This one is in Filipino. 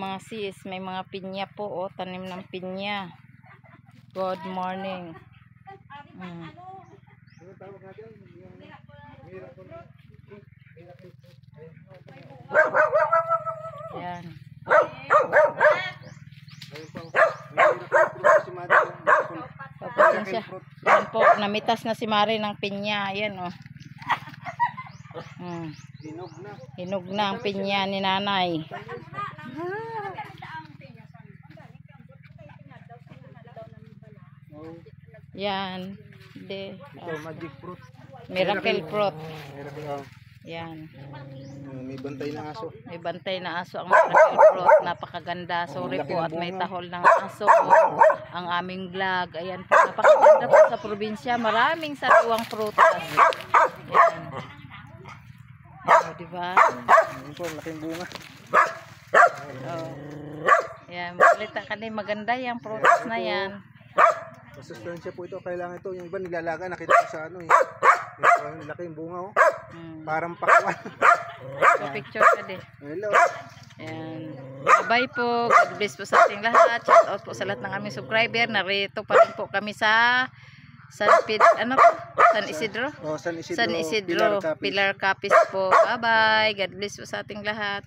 mga sis. May mga pinya po. O, tanim ng pinya. Good morning. Yan. Papasin siya. Yan po, namitas na si Mari ng pinya. Yan o. Hinog na ang pinya ni nanay. Yan. Magic fruit. Miracle fruit. Yan. May bantay na aso. May bantay na aso ang miracle fruit. Napakaganda. Sorry po at may tahol ng aso. Ang aming vlog. Ayan po. Napakaganda po sa probinsya. Maraming sariwang prutas. Yan. O, diba? Ayan po, laking bunga. Oh. Yan. Malita ka din. Maganda yung prutas na yan. Masustansya po ito. Kailangan ito. Yung iba nilalaga. Nakita ko sa ano eh. Laking bunga oh. Parang pakwan. Picture ka din. Hello. Ayan. Bye po. God bless po sa ating lahat. Shout out po sa lahat ng aming subscriber. Narito pa rin po kami sa San Isidro? Oh, San Isidro. San Isidro. Pilar Capiz po. Bye bye. God bless po sa ating lahat.